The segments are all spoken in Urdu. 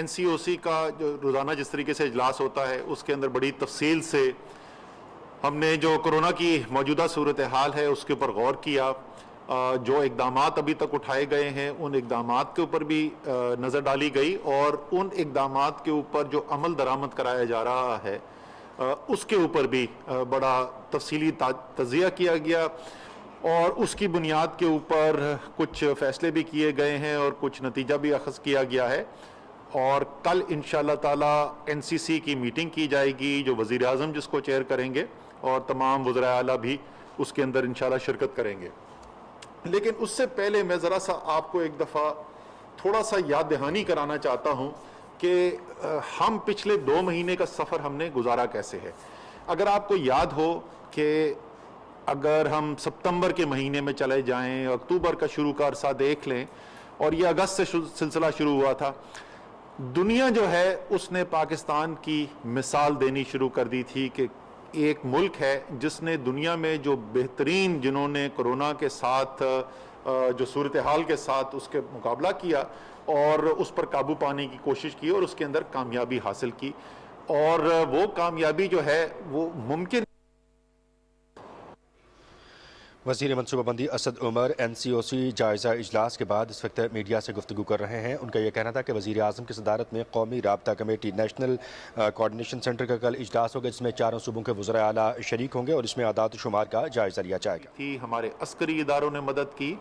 NCOC کا جو روزانہ جس طریقے سے اجلاس ہوتا ہے اس کے اندر بڑی تفصیل سے ہم نے جو کورونا کی موجودہ صورتحال ہے اس کے اوپر غور کیا. جو اقدامات ابھی تک اٹھائے گئے ہیں ان اقدامات کے اوپر بھی نظر ڈالی گئی, اور ان اقدامات کے اوپر جو عمل درآمد کرایا جا رہا ہے اس کے اوپر بھی بڑا تفصیلی تجزیہ کیا گیا, اور اس کی بنیاد کے اوپر کچھ فیصلے بھی کیے گئے ہیں اور کچھ نتیجہ بھی اخذ کیا گیا ہے. اور کل انشاءاللہ تعالی NCC کی میٹنگ کی جائے گی جو وزیر اعظم جس کو چیئر کریں گے, اور تمام وزراء اعلیٰ بھی اس کے اندر انشاءاللہ شرکت کریں گے. لیکن اس سے پہلے میں ذرا سا آپ کو ایک دفعہ تھوڑا سا یاد دہانی کرانا چاہتا ہوں کہ ہم پچھلے 2 مہینے کا سفر ہم نے گزارا کیسے ہے. اگر آپ کو یاد ہو کہ اگر ہم ستمبر کے مہینے میں چلے جائیں, اکتوبر کا شروع کا عرصہ دیکھ لیں, اور یہ اگست سے سلسلہ شروع ہوا تھا, دنیا جو ہے اس نے پاکستان کی مثال دینی شروع کر دی تھی کہ ایک ملک ہے جس نے دنیا میں جو بہترین, جنہوں نے کرونا کے ساتھ جو صورتحال کے ساتھ اس کے مقابلہ کیا اور اس پر قابو پانے کی کوشش کی اور اس کے اندر کامیابی حاصل کی, اور وہ کامیابی جو ہے وہ ممکن. وزیر منصوبہ بندی اسد عمر NCOC جائزہ اجلاس کے بعد اس وقت میڈیا سے گفتگو کر رہے ہیں. ان کا یہ کہنا تھا کہ وزیر اعظم کی صدارت میں قومی رابطہ کمیٹی نیشنل کوارڈینیشن سینٹر کا کل اجلاس ہوگا, جس میں 4 صوبوں کے وزراء اعلیٰ شریک ہوں گے, اور اس میں اعداد و شمار کا جائزہ لیا جائے گا. ہمارے عسکری اداروں نے مدد کی,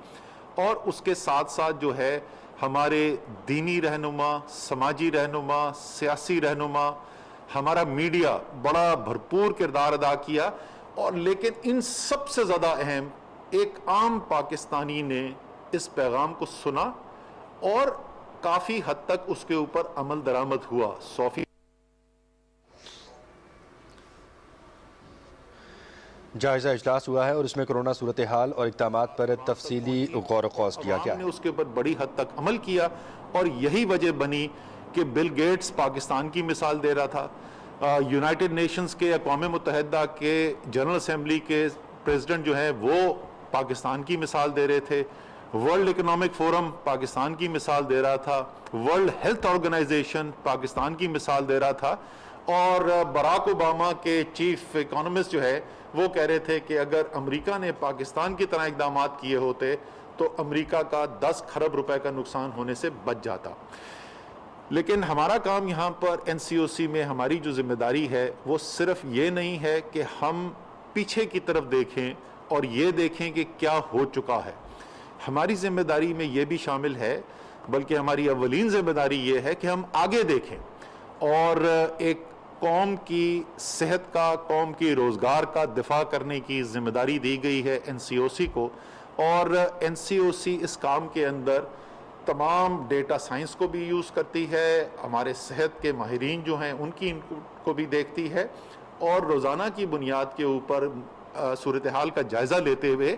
اور اس کے ساتھ ساتھ جو ہے ہمارے دینی رہنما, سماجی رہنما, سیاسی رہنما, ہمارا میڈیا بڑا بھرپور کردار ادا کیا. اور لیکن ان سب سے زیادہ اہم ایک عام پاکستانی نے اس پیغام کو سنا اور کافی حد تک اس کے اوپر عمل درآمد ہوا. 100% جائزہ اجلاس ہوا ہے اور اس میں کرونا صورتحال اور اقدامات پر تفصیلی غور و خوض کیا گیا. ہم نے اس کے اوپر بڑی حد تک عمل کیا, اور یہی وجہ بنی کہ بل گیٹس پاکستان کی مثال دے رہا تھا. یونائٹڈ نیشنز کے, اقوام متحدہ کے جنرل اسمبلی کے پریزیڈنٹ جو ہیں وہ پاکستان کی مثال دے رہے تھے. ورلڈ اکنامک فورم پاکستان کی مثال دے رہا تھا. ورلڈ ہیلتھ آرگنائزیشن پاکستان کی مثال دے رہا تھا. اور براک اوباما کے چیف اکانومسٹ جو ہے وہ کہہ رہے تھے کہ اگر امریکہ نے پاکستان کی طرح اقدامات کیے ہوتے تو امریکہ کا 10 کھرب روپے کا نقصان ہونے سے بچ جاتا. لیکن ہمارا کام یہاں پر NCOC میں ہماری جو ذمہ داری ہے وہ صرف یہ نہیں ہے کہ ہم پیچھے کی طرف دیکھیں اور یہ دیکھیں کہ کیا ہو چکا ہے. ہماری ذمہ داری میں یہ بھی شامل ہے, بلکہ ہماری اولین ذمہ داری یہ ہے کہ ہم آگے دیکھیں, اور ایک قوم کی صحت کا, قوم کی روزگار کا دفاع کرنے کی ذمہ داری دی گئی ہے NCOC کو. اور NCOC اس کام کے اندر تمام ڈیٹا سائنس کو بھی یوز کرتی ہے, ہمارے صحت کے ماہرین جو ہیں ان کی کو بھی دیکھتی ہے, اور روزانہ کی بنیاد کے اوپر صورتحال کا جائزہ لیتے ہوئے,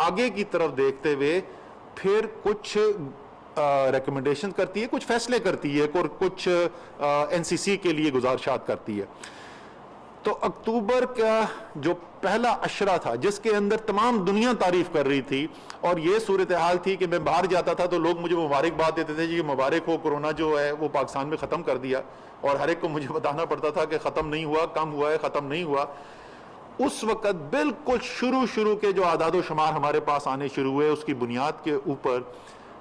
آگے کی طرف دیکھتے ہوئے پھر کچھ ریکمنڈیشن کرتی ہے, کچھ فیصلے کرتی ہے, اور کچھ NCC کے لیے گزارشات کرتی ہے. تو اکتوبر کا جو پہلا عشرہ تھا جس کے اندر تمام دنیا تعریف کر رہی تھی, اور یہ صورتحال تھی کہ میں باہر جاتا تھا تو لوگ مجھے مبارکباد دیتے تھے, جی مبارک ہو, کورونا جو ہے وہ پاکستان میں ختم کر دیا, اور ہر ایک کو مجھے بتانا پڑتا تھا کہ ختم نہیں ہوا, کم ہوا ہے, ختم نہیں ہوا. اس وقت بالکل شروع کے جو اعداد و شمار ہمارے پاس آنے شروع ہوئے, اس کی بنیاد کے اوپر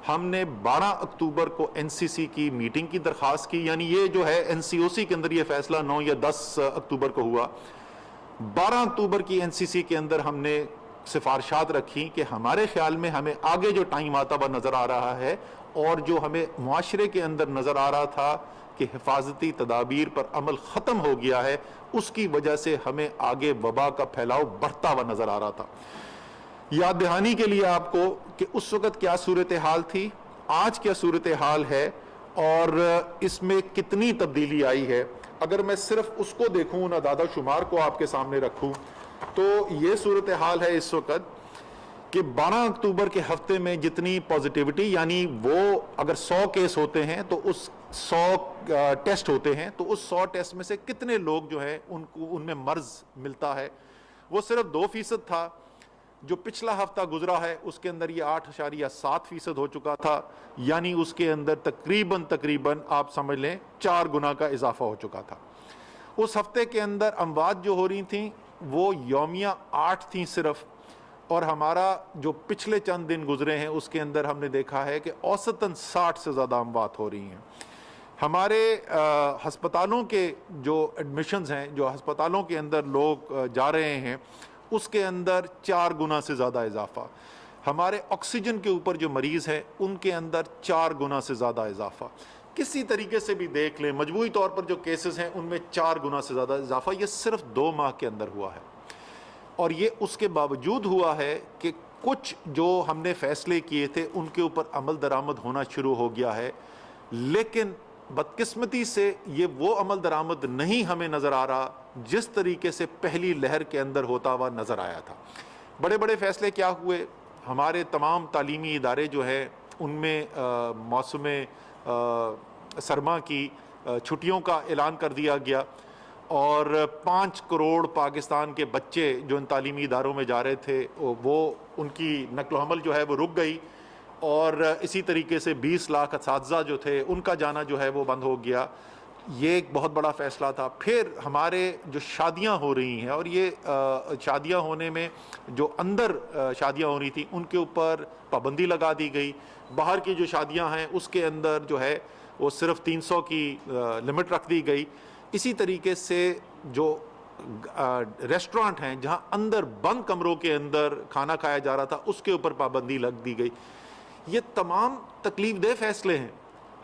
ہم نے 12 اکتوبر کو NCC کی میٹنگ کی درخواست کی. یعنی یہ جو ہے NCOC کے اندر یہ فیصلہ 9 یا 10 اکتوبر کو ہوا. 12 اکتوبر کی NCC کے اندر ہم نے سفارشات رکھی کہ ہمارے خیال میں ہمیں آگے جو ٹائم آتا ہوا نظر آ رہا ہے, اور جو ہمیں معاشرے کے اندر نظر آ رہا تھا کہ حفاظتی تدابیر پر عمل ختم ہو گیا ہے, اس کی وجہ سے ہمیں آگے وبا کا پھیلاؤ بڑھتا ہوا نظر آ رہا تھا. یاد دہانی کے لیے آپ کو کہ اس وقت کیا صورتحال تھی, آج کیا صورتحال ہے, اور اس میں کتنی تبدیلی آئی ہے. اگر میں صرف اس کو دیکھوں, ان اعداد و شمار کو آپ کے سامنے رکھوں, تو یہ صورتحال ہے اس وقت کہ 12 اکتوبر کے ہفتے میں جتنی پازیٹیوٹی, یعنی وہ اگر 100 کیس ہوتے ہیں تو اس 100 ٹیسٹ ہوتے ہیں, تو اس 100 ٹیسٹ میں سے کتنے لوگ جو ہے ان میں مرض ملتا ہے, وہ صرف 2% تھا. جو پچھلا ہفتہ گزرا ہے اس کے اندر یہ 8.7% ہو چکا تھا، یعنی اس کے اندر تقریباً آپ سمجھ لیں 4 گنا کا اضافہ ہو چکا تھا۔ اس ہفتے کے اندر اموات جو ہو رہی تھیں وہ یومیہ 8 تھیں صرف، اور ہمارا جو پچھلے چند دن گزرے ہیں اس کے اندر ہم نے دیکھا ہے کہ اوسطاً 60 سے زیادہ اموات ہو رہی ہیں۔ ہمارے ہسپتالوں کے جو ایڈمیشنز ہیں، جو ہسپتالوں کے اندر لوگ جا رہے ہیں، اس کے اندر 4 گنا سے زیادہ اضافہ۔ ہمارے آکسیجن کے اوپر جو مریض ہیں ان کے اندر 4 گنا سے زیادہ اضافہ۔ کسی طریقے سے بھی دیکھ لیں، مجموعی طور پر جو کیسز ہیں ان میں 4 گنا سے زیادہ اضافہ یہ صرف 2 ماہ کے اندر ہوا ہے۔ اور یہ اس کے باوجود ہوا ہے کہ کچھ جو ہم نے فیصلے کیے تھے ان کے اوپر عمل درآمد ہونا شروع ہو گیا ہے، لیکن بدقسمتی سے یہ وہ عمل درآمد نہیں ہمیں نظر آ رہا جس طریقے سے پہلی لہر کے اندر ہوتا ہوا نظر آیا تھا۔ بڑے بڑے فیصلے کیا ہوئے؟ ہمارے تمام تعلیمی ادارے جو ہیں ان میں موسم سرما کی چھٹیوں کا اعلان کر دیا گیا، اور 5 کروڑ پاکستان کے بچے جو ان تعلیمی اداروں میں جا رہے تھے وہ ان کی نقل و حمل جو ہے وہ رک گئی، اور اسی طریقے سے 20 لاکھ اساتذہ جو تھے ان کا جانا جو ہے وہ بند ہو گیا۔ یہ ایک بہت بڑا فیصلہ تھا۔ پھر ہمارے جو شادیاں ہو رہی ہیں، اور یہ شادیاں ہونے میں جو اندر شادیاں ہو رہی تھیں ان کے اوپر پابندی لگا دی گئی۔ باہر کی جو شادیاں ہیں اس کے اندر جو ہے وہ صرف 300 کی لمٹ رکھ دی گئی۔ اسی طریقے سے جو ریسٹورانٹ ہیں جہاں اندر بند کمروں کے اندر کھانا کھایا جا رہا تھا اس کے اوپر پابندی لگ دی گئی۔ یہ تمام تکلیف دہ فیصلے ہیں۔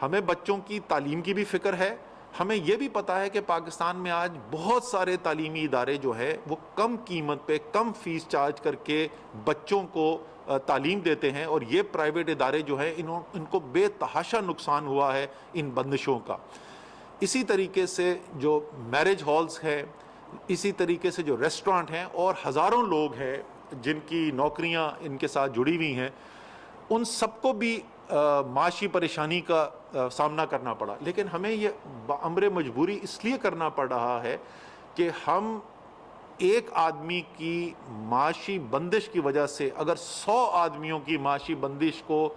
ہمیں بچوں کی تعلیم کی بھی فکر ہے، ہمیں یہ بھی پتا ہے کہ پاکستان میں آج بہت سارے تعلیمی ادارے جو ہے وہ کم قیمت پہ کم فیس چارج کر کے بچوں کو تعلیم دیتے ہیں، اور یہ پرائیویٹ ادارے جو ہیں ان کو بے تحاشا نقصان ہوا ہے ان بندشوں کا۔ اسی طریقے سے جو میرج ہالز ہیں، اسی طریقے سے جو ریسٹورانٹ ہیں، اور ہزاروں لوگ ہیں جن کی نوکریاں ان کے ساتھ جڑی ہوئی ہیں، ان سب کو بھی معاشی پریشانی کا سامنا کرنا پڑا۔ لیکن ہمیں یہ بامر مجبوری اس لیے کرنا پڑ رہا ہے کہ ہم ایک آدمی کی معاشی بندش کی وجہ سے اگر 100 آدمیوں کی معاشی بندش کو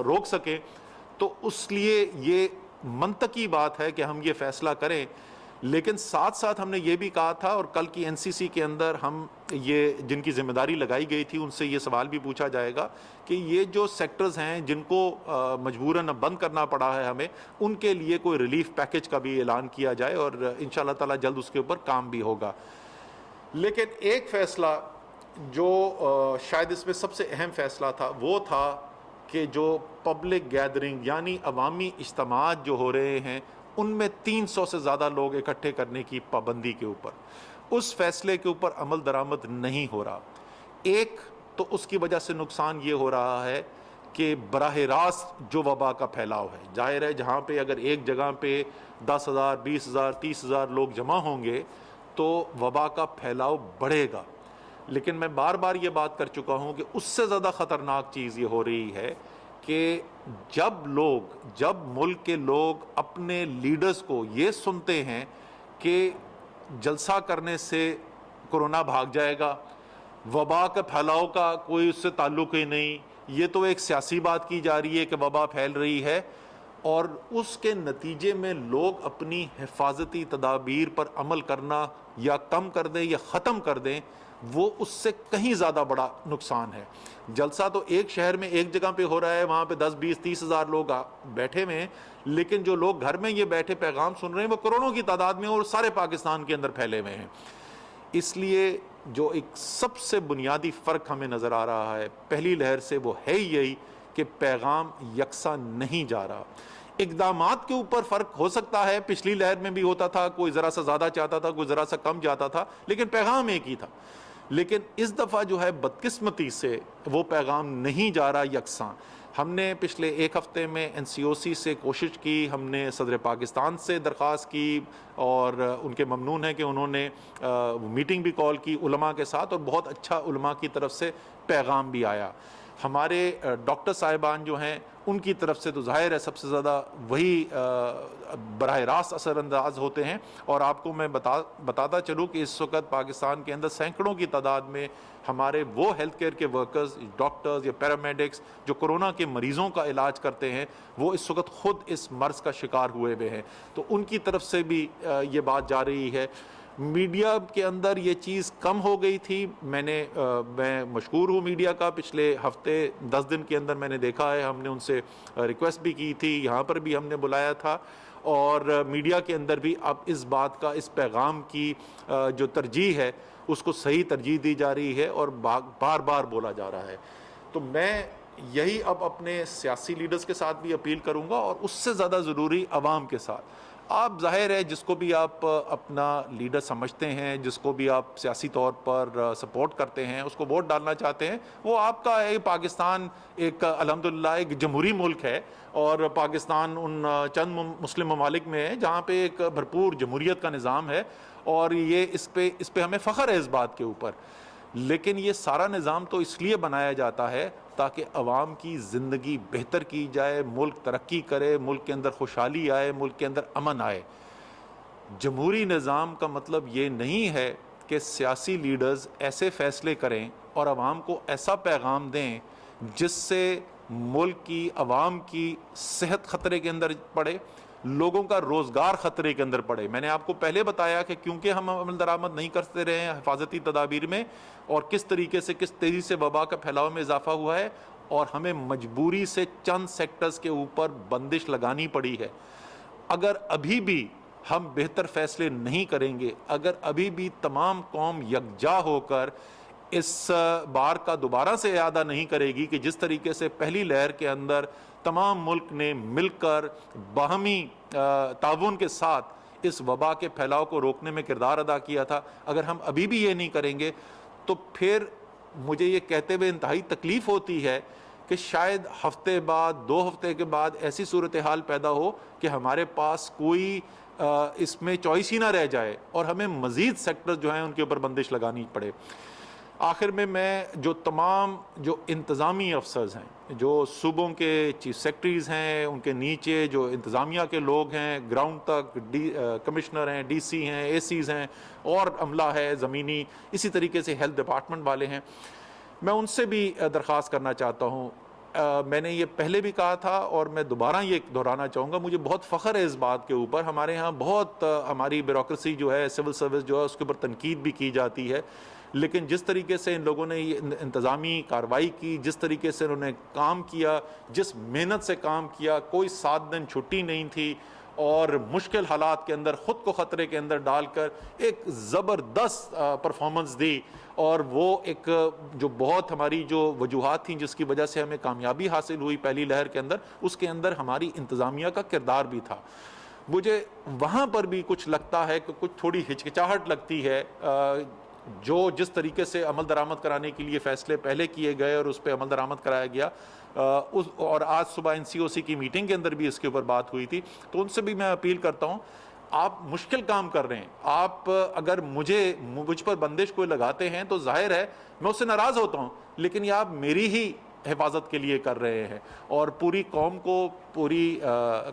روک سکیں تو اس لیے یہ منطقی بات ہے کہ ہم یہ فیصلہ کریں۔ لیکن ساتھ ساتھ ہم نے یہ بھی کہا تھا، اور کل کی NCC کے اندر ہم یہ جن کی ذمہ داری لگائی گئی تھی ان سے یہ سوال بھی پوچھا جائے گا کہ یہ جو سیکٹرز ہیں جن کو مجبوراً بند کرنا پڑا ہے ہمیں، ان کے لیے کوئی ریلیف پیکج کا بھی اعلان کیا جائے، اور انشاءاللہ تعالی جلد اس کے اوپر کام بھی ہوگا۔ لیکن ایک فیصلہ جو شاید اس میں سب سے اہم فیصلہ تھا وہ تھا کہ جو پبلک گیدرنگ یعنی عوامی اجتماعات جو ہو رہے ہیں ان میں 300 سے زیادہ لوگ اکٹھے کرنے کی پابندی کے اوپر، اس فیصلے کے اوپر عمل درآمد نہیں ہو رہا۔ ایک تو اس کی وجہ سے نقصان یہ ہو رہا ہے کہ براہ راست جو وبا کا پھیلاؤ ہے، ظاہر ہے جہاں پہ اگر ایک جگہ پہ 10,000 20,000 30,000 لوگ جمع ہوں گے تو وبا کا پھیلاؤ بڑھے گا۔ لیکن میں بار بار یہ بات کر چکا ہوں کہ اس سے زیادہ خطرناک چیز یہ ہو رہی ہے کہ جب ملک کے لوگ اپنے لیڈرز کو یہ سنتے ہیں کہ جلسہ کرنے سے کرونا بھاگ جائے گا، وبا کا پھیلاؤ کا کوئی اس سے تعلق ہی نہیں، یہ تو ایک سیاسی بات کی جا رہی ہے کہ وبا پھیل رہی ہے، اور اس کے نتیجے میں لوگ اپنی حفاظتی تدابیر پر عمل کرنا یا کم کر دیں یا ختم کر دیں، وہ اس سے کہیں زیادہ بڑا نقصان ہے۔ جلسہ تو ایک شہر میں ایک جگہ پہ ہو رہا ہے، وہاں پہ 10 20 30 ہزار لوگ بیٹھے ہوئے ہیں، لیکن جو لوگ گھر میں یہ بیٹھے پیغام سن رہے ہیں وہ کروڑوں کی تعداد میں اور سارے پاکستان کے اندر پھیلے ہوئے ہیں۔ اس لیے جو ایک سب سے بنیادی فرق ہمیں نظر آ رہا ہے پہلی لہر سے وہ ہے یہی کہ پیغام یکساں نہیں جا رہا۔ اقدامات کے اوپر فرق ہو سکتا ہے، پچھلی لہر میں بھی ہوتا تھا، کوئی ذرا سا زیادہ چاہتا تھا، کوئی ذرا سا کم جاتا تھا، لیکن پیغام ایک ہی تھا۔ لیکن اس دفعہ جو ہے بدقسمتی سے وہ پیغام نہیں جا رہا یکساں۔ ہم نے پچھلے ایک ہفتے میں NCOC سے کوشش کی، ہم نے صدر پاکستان سے درخواست کی، اور ان کے ممنون ہے کہ انہوں نے میٹنگ بھی کال کی علماء کے ساتھ، اور بہت اچھا علماء کی طرف سے پیغام بھی آیا۔ ہمارے ڈاکٹر صاحبان جو ہیں ان کی طرف سے تو ظاہر ہے سب سے زیادہ وہی براہ راست اثر انداز ہوتے ہیں. اور آپ کو میں بتاتا چلوں کہ اس وقت پاکستان کے اندر سینکڑوں کی تعداد میں ہمارے وہ ہیلتھ کیئر کے ورکرز، ڈاکٹرز یا پیرامیڈکس جو کورونا کے مریضوں کا علاج کرتے ہیں، وہ اس وقت خود اس مرض کا شکار ہوئے ہوئے ہیں. تو ان کی طرف سے بھی یہ بات جا رہی ہے. میڈیا کے اندر یہ چیز کم ہو گئی تھی. میں مشکور ہوں میڈیا کا. پچھلے ہفتے 10 دن کے اندر میں نے دیکھا ہے، ہم نے ان سے ریکویسٹ بھی کی تھی، یہاں پر بھی ہم نے بلایا تھا، اور میڈیا کے اندر بھی اب اس بات کا، اس پیغام کی جو ترجیح ہے اس کو صحیح ترجیح دی جا رہی ہے اور بار بار بولا جا رہا ہے. تو میں یہی اب اپنے سیاسی لیڈرز کے ساتھ بھی اپیل کروں گا، اور اس سے زیادہ ضروری عوام کے ساتھ. آپ ظاہر ہے جس کو بھی آپ اپنا لیڈر سمجھتے ہیں، جس کو بھی آپ سیاسی طور پر سپورٹ کرتے ہیں، اس کو ووٹ ڈالنا چاہتے ہیں، وہ آپ کا ہے. پاکستان ایک الحمدللہ ایک جمہوری ملک ہے، اور پاکستان ان چند مسلم ممالک میں ہے جہاں پہ ایک بھرپور جمہوریت کا نظام ہے، اور یہ اس پہ ہمیں فخر ہے اس بات کے اوپر. لیکن یہ سارا نظام تو اس لیے بنایا جاتا ہے تاکہ عوام کی زندگی بہتر کی جائے، ملک ترقی کرے، ملک کے اندر خوشحالی آئے، ملک کے اندر امن آئے. جمہوری نظام کا مطلب یہ نہیں ہے کہ سیاسی لیڈرز ایسے فیصلے کریں اور عوام کو ایسا پیغام دیں جس سے ملک کی، عوام کی صحت خطرے کے اندر پڑے، لوگوں کا روزگار خطرے کے اندر پڑے. میں نے آپ کو پہلے بتایا کہ کیونکہ ہم عمل درآمد نہیں کرتے رہے ہیں حفاظتی تدابیر میں، اور کس طریقے سے، کس تیزی سے وبا کا پھیلاؤ میں اضافہ ہوا ہے، اور ہمیں مجبوری سے چند سیکٹرز کے اوپر بندش لگانی پڑی ہے. اگر ابھی بھی ہم بہتر فیصلے نہیں کریں گے، اگر ابھی بھی تمام قوم یکجا ہو کر اس بار کا دوبارہ سے اعادہ نہیں کرے گی کہ جس طریقے سے پہلی لہر کے اندر تمام ملک نے مل کر باہمی تعاون کے ساتھ اس وبا کے پھیلاؤ کو روکنے میں کردار ادا کیا تھا، اگر ہم ابھی بھی یہ نہیں کریں گے تو پھر مجھے یہ کہتے ہوئے انتہائی تکلیف ہوتی ہے کہ شاید ہفتے بعد، 2 ہفتے کے بعد ایسی صورتحال پیدا ہو کہ ہمارے پاس کوئی اس میں چوائس ہی نہ رہ جائے اور ہمیں مزید سیکٹر جو ہیں ان کے اوپر بندش لگانی پڑے. آخر میں جو تمام جو انتظامی افسرز ہیں، جو صوبوں کے چیف سیکرٹریز ہیں، ان کے نیچے جو انتظامیہ کے لوگ ہیں، گراؤنڈ تک کمشنر ہیں، ڈی سی ہیں، اے سیز ہیں، اور عملہ ہے زمینی، اسی طریقے سے ہیلتھ ڈپارٹمنٹ والے ہیں، میں ان سے بھی درخواست کرنا چاہتا ہوں. میں نے یہ پہلے بھی کہا تھا اور میں دوبارہ یہ دہرانا چاہوں گا، مجھے بہت فخر ہے اس بات کے اوپر. ہمارے ہاں بہت ہماری بیوروکریسی جو ہے، سول سروس جو ہے، اس کے اوپر تنقید بھی کی جاتی ہے، لیکن جس طریقے سے ان لوگوں نے یہ انتظامی کارروائی کی، جس طریقے سے انہوں نے کام کیا، جس محنت سے کام کیا، کوئی 7 دن چھٹی نہیں تھی، اور مشکل حالات کے اندر خود کو خطرے کے اندر ڈال کر ایک زبردست پرفارمنس دی. اور وہ ایک جو بہت ہماری جو وجوہات تھیں جس کی وجہ سے ہمیں کامیابی حاصل ہوئی پہلی لہر کے اندر، اس کے اندر ہماری انتظامیہ کا کردار بھی تھا. مجھے وہاں پر بھی کچھ لگتا ہے کہ کچھ تھوڑی ہچکچاہٹ لگتی ہے، جو جس طریقے سے عمل درآمد کرانے کے لیے فیصلے پہلے کیے گئے اور اس پہ عمل درآمد کرایا گیا، اور آج صبح NCOC کی میٹنگ کے اندر بھی اس کے اوپر بات ہوئی تھی. تو ان سے بھی میں اپیل کرتا ہوں، آپ مشکل کام کر رہے ہیں، آپ اگر مجھ پر بندش کوئی لگاتے ہیں تو ظاہر ہے میں اس سے ناراض ہوتا ہوں، لیکن یہ آپ میری ہی حفاظت کے لیے کر رہے ہیں، اور پوری قوم کو، پوری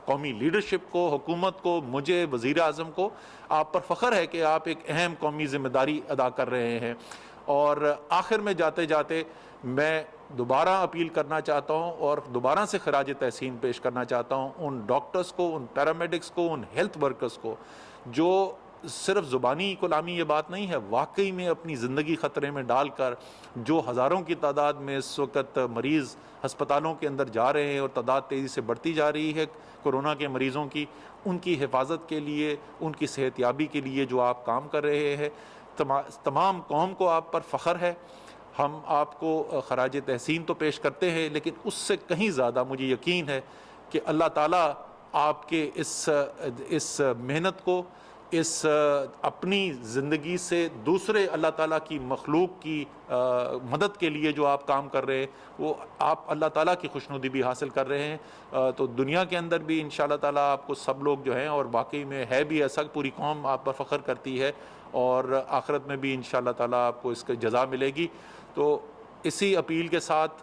قومی لیڈرشپ کو، حکومت کو، مجھے، وزیر اعظم کو آپ پر فخر ہے کہ آپ ایک اہم قومی ذمہ داری ادا کر رہے ہیں. اور آخر میں جاتے جاتے میں دوبارہ اپیل کرنا چاہتا ہوں اور دوبارہ سے خراج تحسین پیش کرنا چاہتا ہوں ان ڈاکٹرز کو، ان پیرامیڈکس کو، ان ہیلتھ ورکرز کو جو صرف زبانی غلامی یہ بات نہیں ہے، واقعی میں اپنی زندگی خطرے میں ڈال کر جو ہزاروں کی تعداد میں اس وقت مریض ہسپتالوں کے اندر جا رہے ہیں اور تعداد تیزی سے بڑھتی جا رہی ہے کورونا کے مریضوں کی، ان کی حفاظت کے لیے، ان کی صحت یابی کے لیے جو آپ کام کر رہے ہیں، تمام قوم کو آپ پر فخر ہے. ہم آپ کو خراج تحسین تو پیش کرتے ہیں، لیکن اس سے کہیں زیادہ مجھے یقین ہے کہ اللہ تعالیٰ آپ کے اس محنت کو، اس اپنی زندگی سے دوسرے اللہ تعالیٰ کی مخلوق کی مدد کے لیے جو آپ کام کر رہے ہیں، وہ آپ اللہ تعالیٰ کی خوشنودی بھی حاصل کر رہے ہیں. تو دنیا کے اندر بھی انشاءاللہ تعالیٰ آپ کو سب لوگ جو ہیں، اور واقعی میں ہے بھی ایسا، پوری قوم آپ پر فخر کرتی ہے، اور آخرت میں بھی انشاءاللہ تعالیٰ آپ کو اس کا جزا ملے گی. تو اسی اپیل کے ساتھ